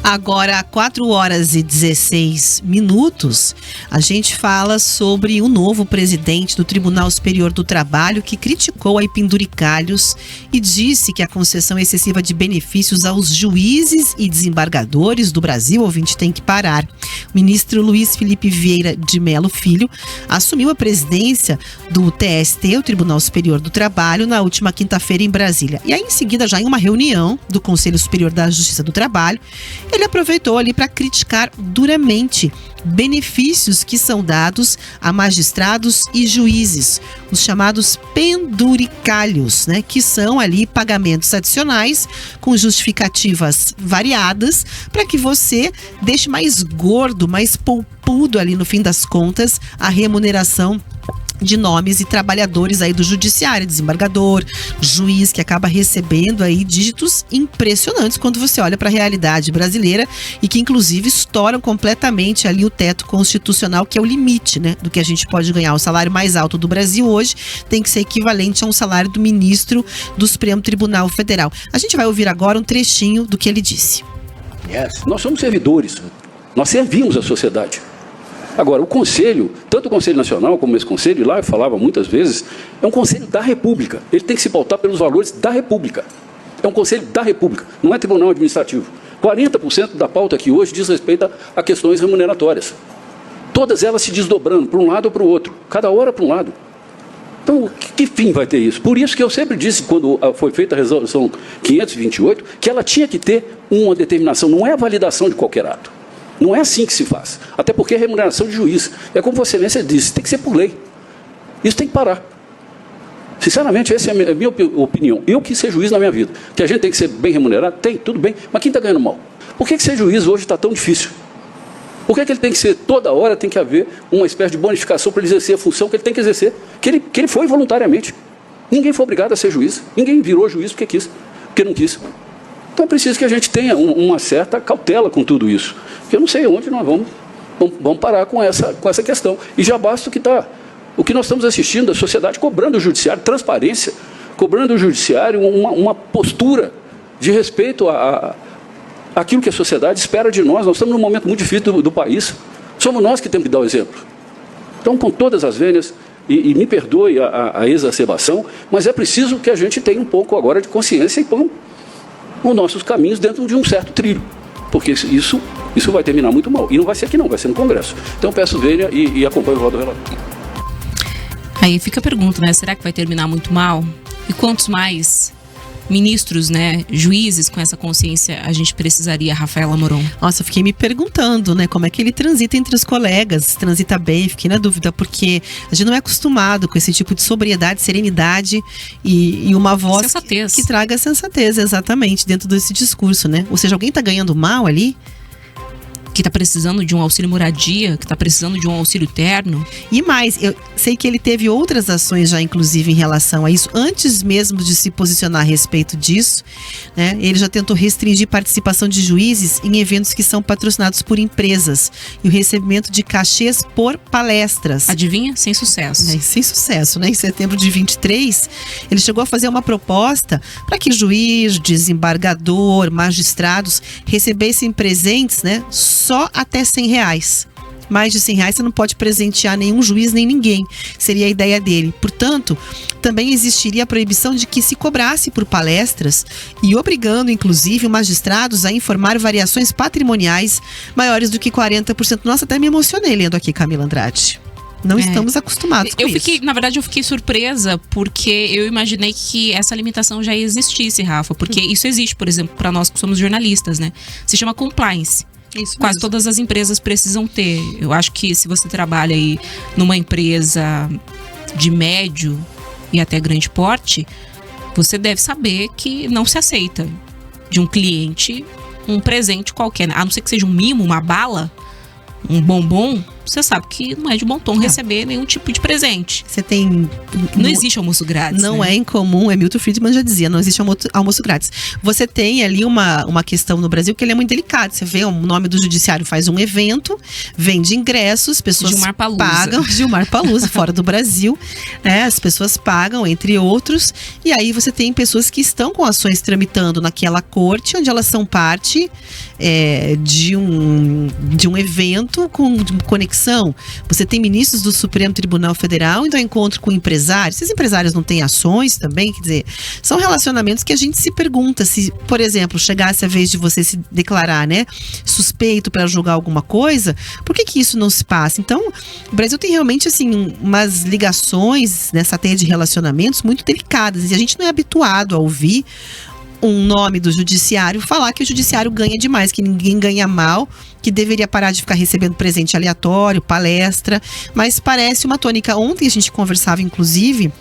Agora, 4h16, a gente fala sobre o novo presidente do Tribunal Superior do Trabalho, que criticou a penduricalhos e disse que a concessão excessiva de benefícios aos juízes e desembargadores do Brasil, ouvinte, tem que parar. O ministro Luiz Felipe Vieira de Mello Filho assumiu a presidência do TST, o Tribunal Superior do Trabalho, na última quinta-feira em Brasília. E aí, em seguida, já em uma reunião do Conselho Superior da Justiça do Trabalho, ele aproveitou ali para criticar duramente benefícios que são dados a magistrados e juízes, os chamados penduricalhos, né, que são ali pagamentos adicionais com justificativas variadas para que você deixe mais gordo, mais poupudo ali no fim das contas a remuneração de nomes e trabalhadores aí do judiciário, desembargador, juiz, que acaba recebendo aí dígitos impressionantes quando você olha para a realidade brasileira e que inclusive estouram completamente ali o teto constitucional, que é o limite, né, do que a gente pode ganhar. O salário mais alto do Brasil hoje tem que ser equivalente a um salário do ministro do Supremo Tribunal Federal. A gente vai ouvir agora um trechinho do que ele disse. Nós somos servidores, nós servimos a sociedade. Agora, o Conselho, tanto o Conselho Nacional como esse Conselho, lá eu falava muitas vezes, é um Conselho da República. Ele tem que se pautar pelos valores da República. É um Conselho da República, não é tribunal administrativo. 40% da pauta aqui hoje diz respeito a questões remuneratórias. Todas elas se desdobrando para um lado ou para o outro, cada hora para um lado. Então, que fim vai ter isso? Por isso que eu sempre disse, quando foi feita a resolução 528, que ela tinha que ter uma determinação, não é a validação de qualquer ato. Não é assim que se faz. Até porque a remuneração de juiz, é como Vossa Excelência disse, tem que ser por lei. Isso tem que parar. Sinceramente, essa é a minha opinião. Eu quis ser juiz na minha vida. Que a gente tem que ser bem remunerado? Tem, tudo bem. Mas quem está ganhando mal? Por que ser juiz hoje está tão difícil? Por que ele tem que ser, toda hora tem que haver uma espécie de bonificação para ele exercer a função que ele tem que exercer? Que ele foi voluntariamente. Ninguém foi obrigado a ser juiz. Ninguém virou juiz porque quis, porque não quis. Então é preciso que a gente tenha uma certa cautela com tudo isso. Porque eu não sei onde nós vamos parar com essa questão. E já basta o que nós estamos assistindo, a sociedade cobrando o judiciário, transparência, cobrando o judiciário uma postura de respeito àquilo que a sociedade espera de nós. Nós estamos num momento muito difícil do país. Somos nós que temos que dar o exemplo. Então, com todas as vênias, e me perdoe a exacerbação, mas é preciso que a gente tenha um pouco agora de consciência e ponha os nossos caminhos dentro de um certo trilho, porque isso vai terminar muito mal, e não vai ser aqui não, vai ser no Congresso. Então peço venha e acompanhe o voto do relator. Aí fica a pergunta, né, será que vai terminar muito mal? E quantos mais ministros, né, juízes com essa consciência a gente precisaria, Rafaela Moron? Nossa, eu fiquei me perguntando, né, como é que ele transita entre os colegas, transita bem, fiquei na dúvida, porque a gente não é acostumado com esse tipo de sobriedade, serenidade e uma voz que traga sensatez, exatamente, dentro desse discurso, né? Ou seja, alguém tá ganhando mal ali? Que está precisando de um auxílio moradia, que está precisando de um auxílio terno. E mais, eu sei que ele teve outras ações já, inclusive, em relação a isso, antes mesmo de se posicionar a respeito disso, né? Ele já tentou restringir participação de juízes em eventos que são patrocinados por empresas e o recebimento de cachês por palestras. Adivinha? Sem sucesso. Sem sucesso, né? Em setembro de 23, ele chegou a fazer uma proposta para que juiz, desembargador, magistrados recebessem presentes, né, só até R$100. Mais de R$100 você não pode presentear nenhum juiz nem ninguém. Seria a ideia dele. Portanto, também existiria a proibição de que se cobrasse por palestras e obrigando, inclusive, magistrados a informar variações patrimoniais maiores do que 40%. Nossa, até me emocionei lendo aqui, Camila Andrade. Não estamos acostumados com isso. Na verdade, eu fiquei surpresa porque eu imaginei que essa limitação já existisse, Rafa. Porque isso existe, por exemplo, para nós que somos jornalistas, né? Se chama compliance. Isso Quase mesmo. todas as empresas precisam ter. Eu acho que se você trabalha aí numa empresa de médio e até grande porte, você deve saber que não se aceita de um cliente um presente qualquer. A não ser que seja um mimo, uma bala, um bombom, você sabe que não é de bom tom receber nenhum tipo de presente. Você tem... Não existe almoço grátis. Não, né? é incomum, Milton Friedman já dizia, não existe almoço grátis. Você tem ali uma questão no Brasil que ele é muito delicado. Você vê, o nome do judiciário faz um evento, vende ingressos, pessoas pagam, Gilmar Palusa, fora do Brasil, né? As pessoas pagam, entre outros, e aí você tem pessoas que estão com ações tramitando naquela corte, onde elas são parte de um evento com conexão. Você tem ministros do Supremo Tribunal Federal indo ao encontro com empresários. Esses empresários não têm ações também? Quer dizer, são relacionamentos que a gente se pergunta se, por exemplo, chegasse a vez de você se declarar, né, suspeito para julgar alguma coisa, por que isso não se passa? Então, o Brasil tem realmente, assim, umas ligações nessa teia de relacionamentos muito delicadas, e a gente não é habituado a ouvir um nome do judiciário falar que o judiciário ganha demais, que ninguém ganha mal, que deveria parar de ficar recebendo presente aleatório, palestra, mas parece uma tônica. Ontem a gente conversava, inclusive,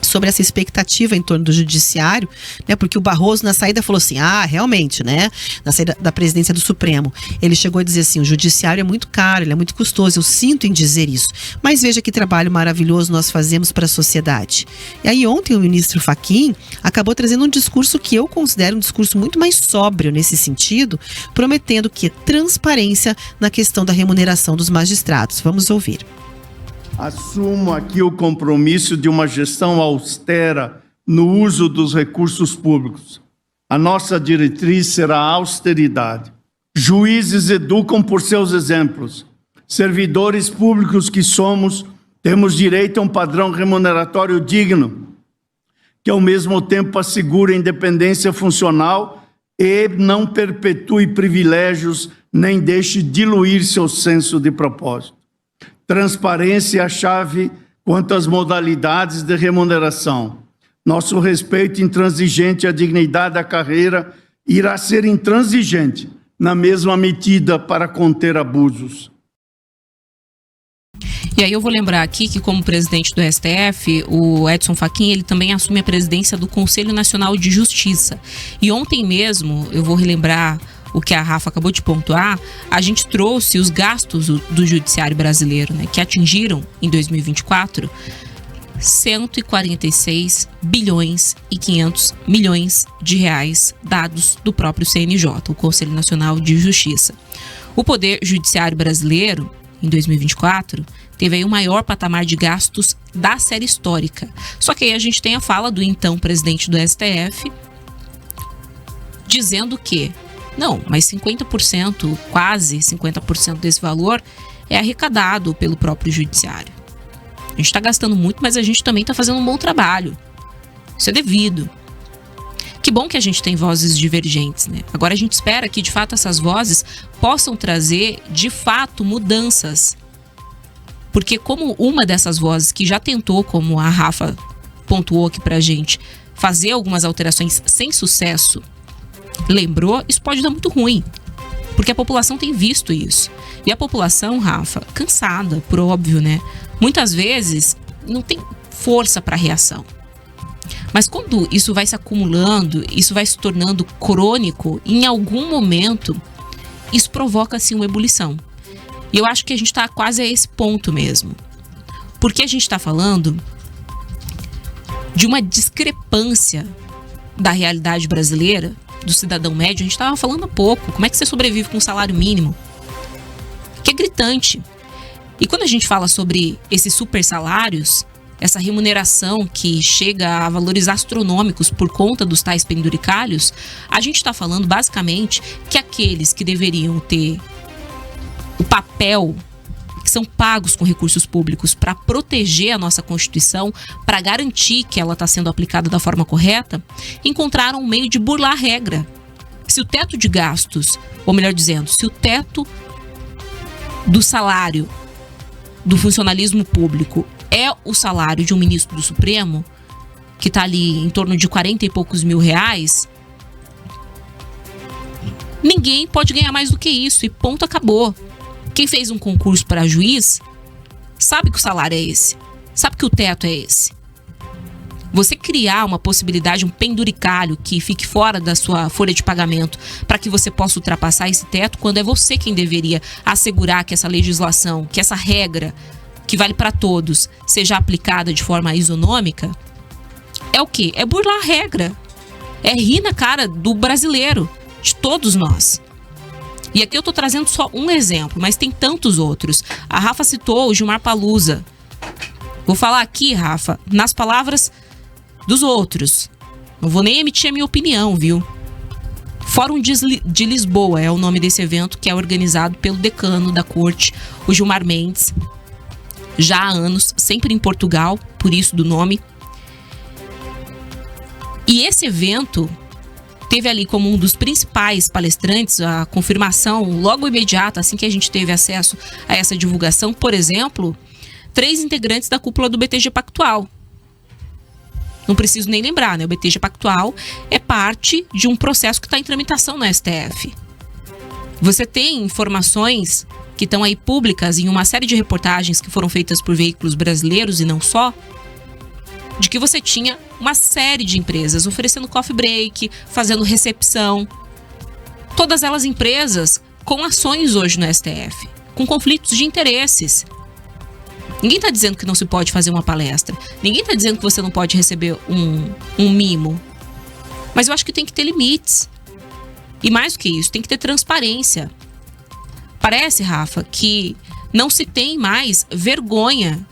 sobre essa expectativa em torno do judiciário, né? Porque o Barroso na saída falou assim, realmente, né? Na saída da presidência do Supremo, ele chegou a dizer assim, o judiciário é muito caro, ele é muito custoso, eu sinto em dizer isso, mas veja que trabalho maravilhoso nós fazemos para a sociedade. E aí ontem o ministro Fachin acabou trazendo um discurso que eu considero um discurso muito mais sóbrio nesse sentido, prometendo que transparência na questão da remuneração dos magistrados. Vamos ouvir. Assumo aqui o compromisso de uma gestão austera no uso dos recursos públicos. A nossa diretriz será a austeridade. Juízes educam por seus exemplos. Servidores públicos que somos, temos direito a um padrão remuneratório digno, que ao mesmo tempo assegure a independência funcional e não perpetue privilégios, nem deixe diluir seu senso de propósito. Transparência é a chave quanto às modalidades de remuneração. Nosso respeito intransigente à dignidade da carreira irá ser intransigente na mesma medida para conter abusos. E aí eu vou lembrar aqui que, como presidente do STF, o Edson Fachin, ele também assume a presidência do Conselho Nacional de Justiça. E ontem mesmo, eu vou relembrar o que a Rafa acabou de pontuar, a gente trouxe os gastos do judiciário brasileiro, né, que atingiram, em 2024, 146 bilhões e 500 milhões de reais, dados do próprio CNJ, o Conselho Nacional de Justiça. O Poder Judiciário brasileiro, em 2024, teve aí o maior patamar de gastos da série histórica. Só que aí a gente tem a fala do então presidente do STF, dizendo que não, mas 50%, quase 50% desse valor é arrecadado pelo próprio judiciário. A gente está gastando muito, mas a gente também está fazendo um bom trabalho. Isso é devido. Que bom que a gente tem vozes divergentes, né? Agora a gente espera que, de fato, essas vozes possam trazer, de fato, mudanças. Porque como uma dessas vozes que já tentou, como a Rafa pontuou aqui pra gente, fazer algumas alterações sem sucesso, lembrou, isso pode dar muito ruim, porque a população tem visto isso. E a população, Rafa, cansada, por óbvio, né? Muitas vezes não tem força para reação. Mas quando isso vai se acumulando, isso vai se tornando crônico, em algum momento, isso provoca, assim, uma ebulição. E eu acho que a gente está quase a esse ponto mesmo. Porque a gente está falando de uma discrepância da realidade brasileira, do cidadão médio. A gente estava falando há pouco. Como é que você sobrevive com um salário mínimo? Que é gritante. E quando a gente fala sobre esses super salários, essa remuneração que chega a valores astronômicos por conta dos tais penduricalhos, a gente está falando basicamente que aqueles que deveriam ter o papel, que são pagos com recursos públicos para proteger a nossa Constituição, para garantir que ela está sendo aplicada da forma correta, encontraram um meio de burlar a regra. Se o teto de gastos, ou melhor dizendo, se o teto do salário do funcionalismo público é o salário de um ministro do Supremo, que está ali em torno de 40 e poucos mil reais, ninguém pode ganhar mais do que isso, e ponto, acabou. Quem fez um concurso para juiz sabe que o salário é esse, sabe que o teto é esse. Você criar uma possibilidade, um penduricalho que fique fora da sua folha de pagamento para que você possa ultrapassar esse teto, quando é você quem deveria assegurar que essa legislação, que essa regra que vale para todos seja aplicada de forma isonômica, é o quê? É burlar a regra. É rir na cara do brasileiro, de todos nós. E aqui eu tô trazendo só um exemplo, mas tem tantos outros. A Rafa citou o Gilmar Palusa. Vou falar aqui, Rafa, nas palavras dos outros. Não vou nem emitir a minha opinião, viu? Fórum de Lisboa é o nome desse evento, que é organizado pelo decano da corte, o Gilmar Mendes. Já há anos, sempre em Portugal, por isso do nome. E esse evento teve ali como um dos principais palestrantes a confirmação logo imediata, assim que a gente teve acesso a essa divulgação, por exemplo, 3 integrantes da cúpula do BTG Pactual. Não preciso nem lembrar, né? O BTG Pactual é parte de um processo que está em tramitação no STF. Você tem informações que estão aí públicas em uma série de reportagens que foram feitas por veículos brasileiros e não só, de que você tinha uma série de empresas oferecendo coffee break, fazendo recepção. Todas elas empresas com ações hoje no STF, com conflitos de interesses. Ninguém está dizendo que não se pode fazer uma palestra. Ninguém está dizendo que você não pode receber um mimo. Mas eu acho que tem que ter limites. E mais do que isso, tem que ter transparência. Parece, Rafa, que não se tem mais vergonha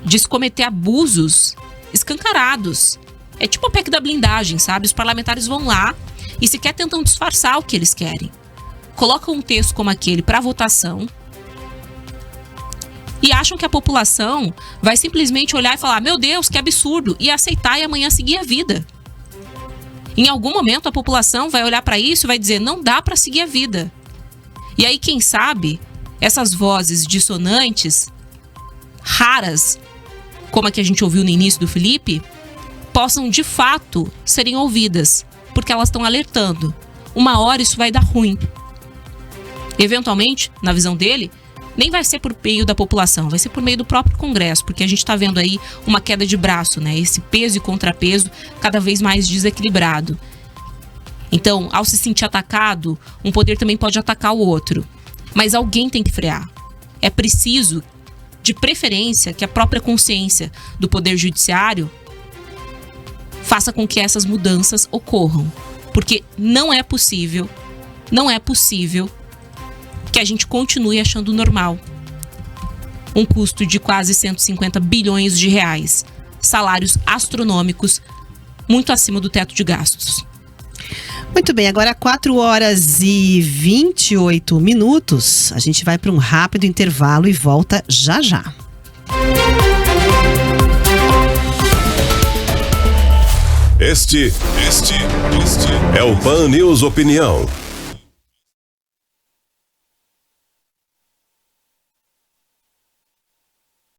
de se cometer abusos escancarados. É tipo a PEC da blindagem, sabe? Os parlamentares vão lá e sequer tentam disfarçar o que eles querem. Colocam um texto como aquele para votação e acham que a população vai simplesmente olhar e falar: meu Deus, que absurdo, e aceitar e amanhã seguir a vida. Em algum momento a população vai olhar para isso e vai dizer: não dá para seguir a vida. E aí, quem sabe, essas vozes dissonantes, raras, como a que a gente ouviu no início do Felipe, possam de fato serem ouvidas, porque elas estão alertando. Uma hora isso vai dar ruim. Eventualmente, na visão dele, nem vai ser por meio da população, vai ser por meio do próprio Congresso, porque a gente está vendo aí uma queda de braço, né? Esse peso e contrapeso cada vez mais desequilibrado. Então, ao se sentir atacado, um poder também pode atacar o outro. Mas alguém tem que frear. É preciso, de preferência, que a própria consciência do Poder Judiciário faça com que essas mudanças ocorram. Porque não é possível que a gente continue achando normal um custo de quase 150 bilhões de reais, salários astronômicos, muito acima do teto de gastos. Muito bem, agora 4h28. A gente vai para um rápido intervalo e volta já já. Este é o Pan News Opinião.